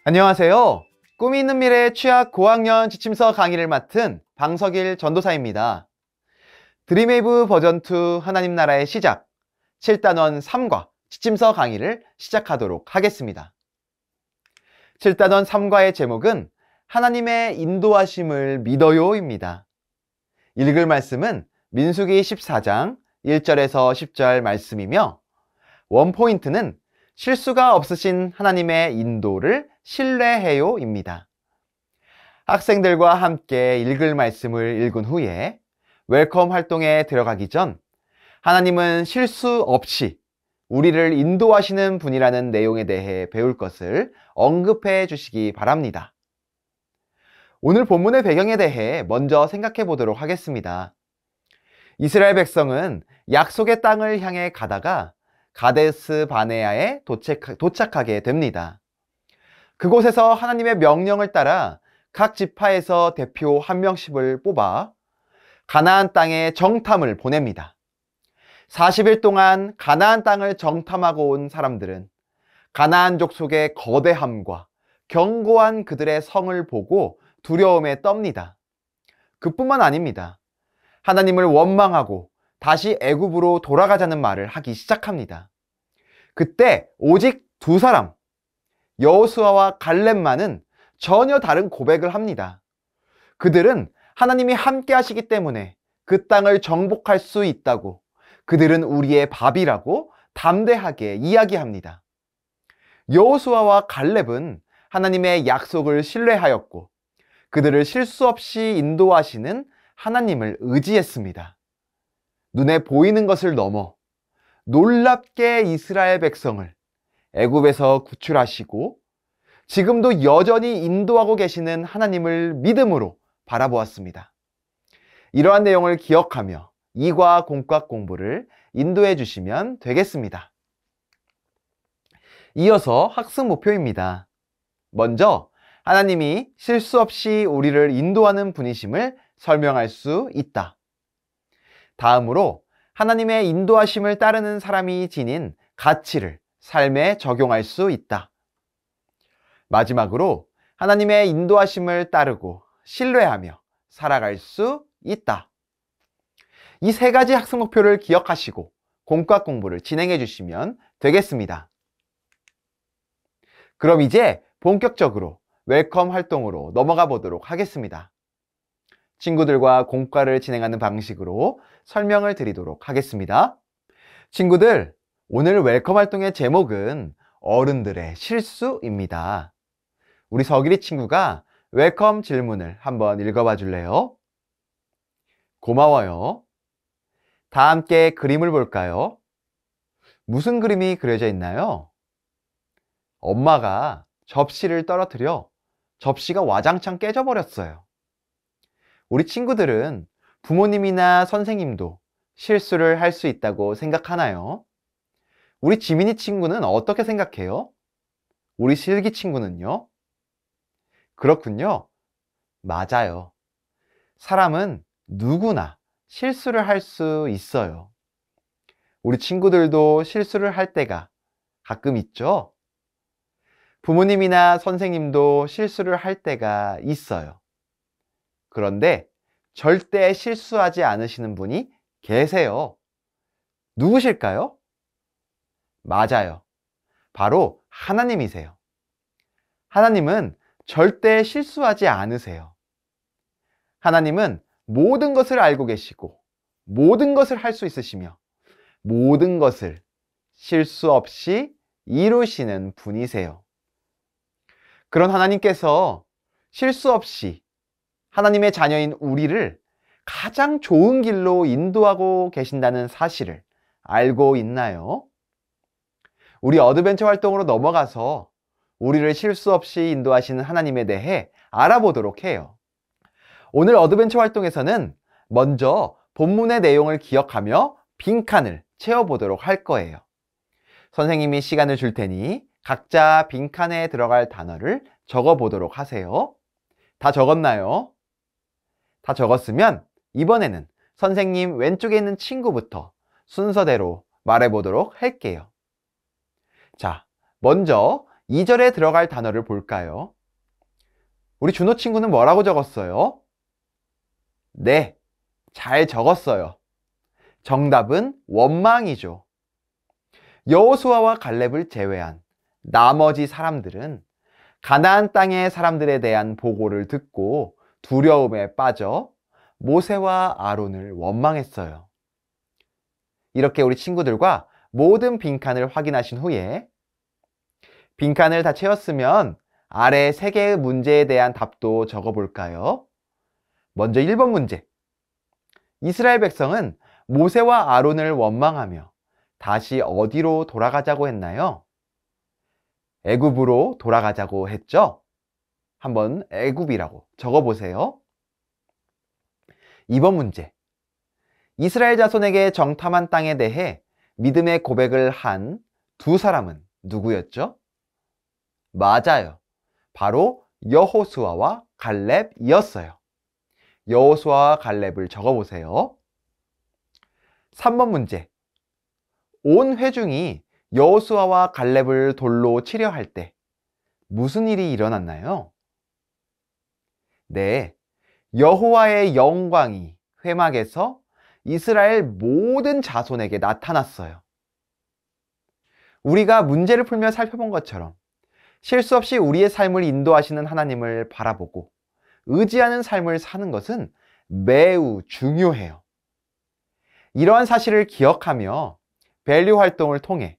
안녕하세요. 꿈이 있는 미래 취학 고학년 지침서 강의를 맡은 방석일 전도사입니다. 드림웨이브 버전2 하나님 나라의 시작 7단원 3과 지침서 강의를 시작하도록 하겠습니다. 7단원 3과의 제목은 하나님의 인도하심을 믿어요입니다. 읽을 말씀은 민수기 14장 1절에서 10절 말씀이며 원포인트는 실수가 없으신 하나님의 인도를 신뢰해요입니다. 학생들과 함께 읽을 말씀을 읽은 후에 웰컴 활동에 들어가기 전 하나님은 실수 없이 우리를 인도하시는 분이라는 내용에 대해 배울 것을 언급해 주시기 바랍니다. 오늘 본문의 배경에 대해 먼저 생각해 보도록 하겠습니다. 이스라엘 백성은 약속의 땅을 향해 가다가 가데스 바네아에 도착하게 됩니다. 그곳에서 하나님의 명령을 따라 각 지파에서 대표 한 명씩을 뽑아 가나안 땅에 정탐을 보냅니다. 40일 동안 가나안 땅을 정탐하고 온 사람들은 가나안족 속의 거대함과 견고한 그들의 성을 보고 두려움에 떱니다. 그뿐만 아닙니다. 하나님을 원망하고 다시 애굽으로 돌아가자는 말을 하기 시작합니다. 그때 오직 두 사람, 여호수아와 갈렙만은 전혀 다른 고백을 합니다. 그들은 하나님이 함께 하시기 때문에 그 땅을 정복할 수 있다고, 그들은 우리의 밥이라고 담대하게 이야기합니다. 여호수아와 갈렙은 하나님의 약속을 신뢰하였고 그들을 실수 없이 인도하시는 하나님을 의지했습니다. 눈에 보이는 것을 넘어 놀랍게 이스라엘 백성을 애굽에서 구출하시고 지금도 여전히 인도하고 계시는 하나님을 믿음으로 바라보았습니다. 이러한 내용을 기억하며 2과 공과 공부를 인도해 주시면 되겠습니다. 이어서 학습 목표입니다. 먼저 하나님이 실수 없이 우리를 인도하는 분이심을 설명할 수 있다. 다음으로 하나님의 인도하심을 따르는 사람이 지닌 가치를 삶에 적용할 수 있다. 마지막으로 하나님의 인도하심을 따르고 신뢰하며 살아갈 수 있다. 이 세 가지 학습 목표를 기억하시고 공과 공부를 진행해 주시면 되겠습니다. 그럼 이제 본격적으로 웰컴 활동으로 넘어가 보도록 하겠습니다. 친구들과 공과를 진행하는 방식으로 설명을 드리도록 하겠습니다. 친구들, 오늘 웰컴 활동의 제목은 어른들의 실수입니다. 우리 서길이 친구가 웰컴 질문을 한번 읽어봐 줄래요? 고마워요. 다 함께 그림을 볼까요? 무슨 그림이 그려져 있나요? 엄마가 접시를 떨어뜨려 접시가 와장창 깨져버렸어요. 우리 친구들은 부모님이나 선생님도 실수를 할 수 있다고 생각하나요? 우리 지민이 친구는 어떻게 생각해요? 우리 실기 친구는요? 그렇군요. 맞아요. 사람은 누구나 실수를 할 수 있어요. 우리 친구들도 실수를 할 때가 가끔 있죠? 부모님이나 선생님도 실수를 할 때가 있어요. 그런데 절대 실수하지 않으시는 분이 계세요. 누구실까요? 맞아요. 바로 하나님이세요. 하나님은 절대 실수하지 않으세요. 하나님은 모든 것을 알고 계시고 모든 것을 할 수 있으시며 모든 것을 실수 없이 이루시는 분이세요. 그런 하나님께서 실수 없이 하나님의 자녀인 우리를 가장 좋은 길로 인도하고 계신다는 사실을 알고 있나요? 우리 어드벤처 활동으로 넘어가서 우리를 실수 없이 인도하시는 하나님에 대해 알아보도록 해요. 오늘 어드벤처 활동에서는 먼저 본문의 내용을 기억하며 빈칸을 채워보도록 할 거예요. 선생님이 시간을 줄 테니 각자 빈칸에 들어갈 단어를 적어보도록 하세요. 다 적었나요? 다 적었으면 이번에는 선생님 왼쪽에 있는 친구부터 순서대로 말해보도록 할게요. 자, 먼저 2절에 들어갈 단어를 볼까요? 우리 준호 친구는 뭐라고 적었어요? 네, 잘 적었어요. 정답은 원망이죠. 여호수아와 갈렙을 제외한 나머지 사람들은 가나안 땅의 사람들에 대한 보고를 듣고 두려움에 빠져 모세와 아론을 원망했어요. 이렇게 우리 친구들과 모든 빈칸을 확인하신 후에 빈칸을 다 채웠으면 아래 3개의 문제에 대한 답도 적어볼까요? 먼저 1번 문제. 이스라엘 백성은 모세와 아론을 원망하며 다시 어디로 돌아가자고 했나요? 애굽으로 돌아가자고 했죠? 한번 애굽이라고 적어보세요. 2번 문제. 이스라엘 자손에게 정탐한 땅에 대해 믿음의 고백을 한 2사람은 누구였죠? 맞아요. 바로 여호수아와 갈렙이었어요. 여호수아와 갈렙을 적어보세요. 3번 문제. 온 회중이 여호수아와 갈렙을 돌로 치려 할 때 무슨 일이 일어났나요? 네, 여호와의 영광이 회막에서 이스라엘 모든 자손에게 나타났어요. 우리가 문제를 풀며 살펴본 것처럼 실수 없이 우리의 삶을 인도하시는 하나님을 바라보고 의지하는 삶을 사는 것은 매우 중요해요. 이러한 사실을 기억하며 밸류 활동을 통해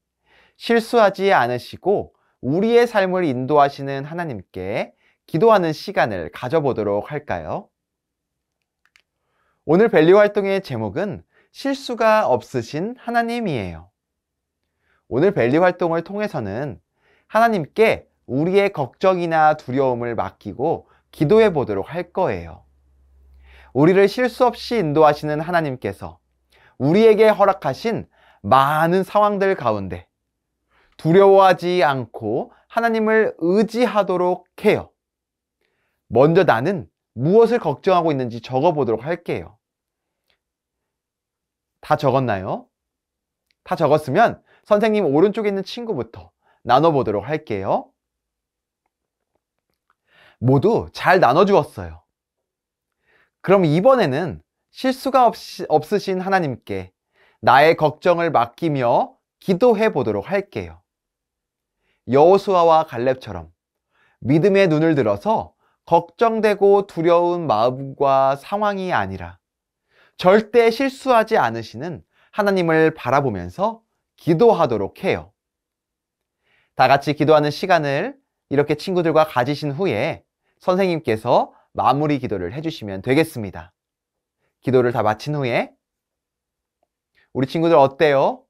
실수하지 않으시고 우리의 삶을 인도하시는 하나님께 기도하는 시간을 가져보도록 할까요? 오늘 밸류 활동의 제목은 실수가 없으신 하나님이에요. 오늘 밸류 활동을 통해서는 하나님께 우리의 걱정이나 두려움을 맡기고 기도해 보도록 할 거예요. 우리를 실수 없이 인도하시는 하나님께서 우리에게 허락하신 많은 상황들 가운데 두려워하지 않고 하나님을 의지하도록 해요. 먼저 나는 무엇을 걱정하고 있는지 적어보도록 할게요. 다 적었나요? 다 적었으면 선생님 오른쪽에 있는 친구부터 나눠보도록 할게요. 모두 잘 나눠주었어요. 그럼 이번에는 실수가 없으신 하나님께 나의 걱정을 맡기며 기도해 보도록 할게요. 여호수아와 갈렙처럼 믿음의 눈을 들어서 걱정되고 두려운 마음과 상황이 아니라 절대 실수하지 않으시는 하나님을 바라보면서 기도하도록 해요. 다 같이 기도하는 시간을 이렇게 친구들과 가지신 후에 선생님께서 마무리 기도를 해주시면 되겠습니다. 기도를 다 마친 후에 우리 친구들 어때요?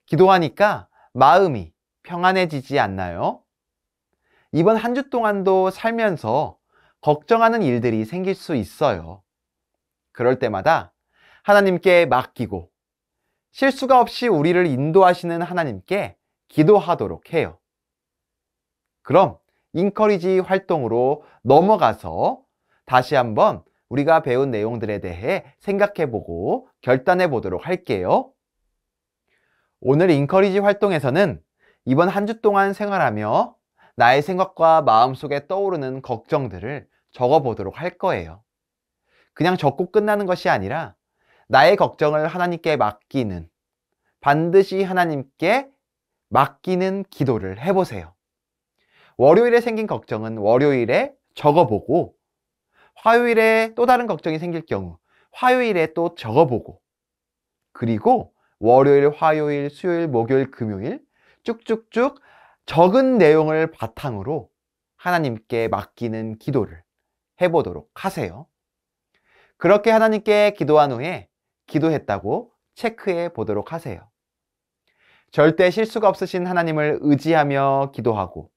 기도하니까 마음이 평안해지지 않나요? 이번 한 주 동안도 살면서 걱정하는 일들이 생길 수 있어요. 그럴 때마다 하나님께 맡기고 실수가 없이 우리를 인도하시는 하나님께 기도하도록 해요. 그럼 인커리지 활동으로 넘어가서 다시 한번 우리가 배운 내용들에 대해 생각해보고 결단해보도록 할게요. 오늘 인커리지 활동에서는 이번 한 주 동안 생활하며 나의 생각과 마음속에 떠오르는 걱정들을 적어보도록 할 거예요. 그냥 적고 끝나는 것이 아니라 나의 걱정을 하나님께 맡기는, 반드시 하나님께 맡기는 기도를 해보세요. 월요일에 생긴 걱정은 월요일에 적어보고 화요일에 또 다른 걱정이 생길 경우 화요일에 또 적어보고 그리고 월요일, 화요일, 수요일, 목요일, 금요일 쭉쭉쭉 적은 내용을 바탕으로 하나님께 맡기는 기도를 해보도록 하세요. 그렇게 하나님께 기도한 후에 기도했다고 체크해 보도록 하세요. 절대 실수가 없으신 하나님을 의지하며 기도하고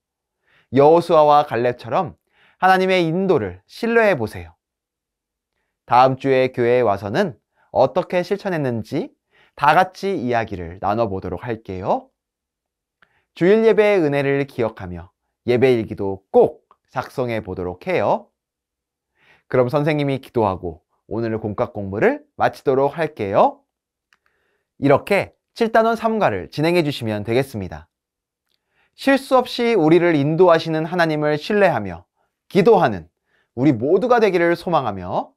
여호수아와 갈렙처럼 하나님의 인도를 신뢰해 보세요. 다음 주에 교회에 와서는 어떻게 실천했는지 다 같이 이야기를 나눠보도록 할게요. 주일 예배의 은혜를 기억하며 예배일기도 꼭 작성해 보도록 해요. 그럼 선생님이 기도하고 오늘 공과 공부를 마치도록 할게요. 이렇게 7단원 3과를 진행해 주시면 되겠습니다. 실수 없이 우리를 인도하시는 하나님을 신뢰하며 기도하는 우리 모두가 되기를 소망하며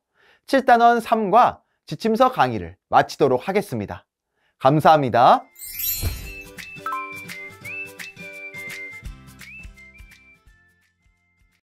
7단원 3과 지침서 강의를 마치도록 하겠습니다. 감사합니다.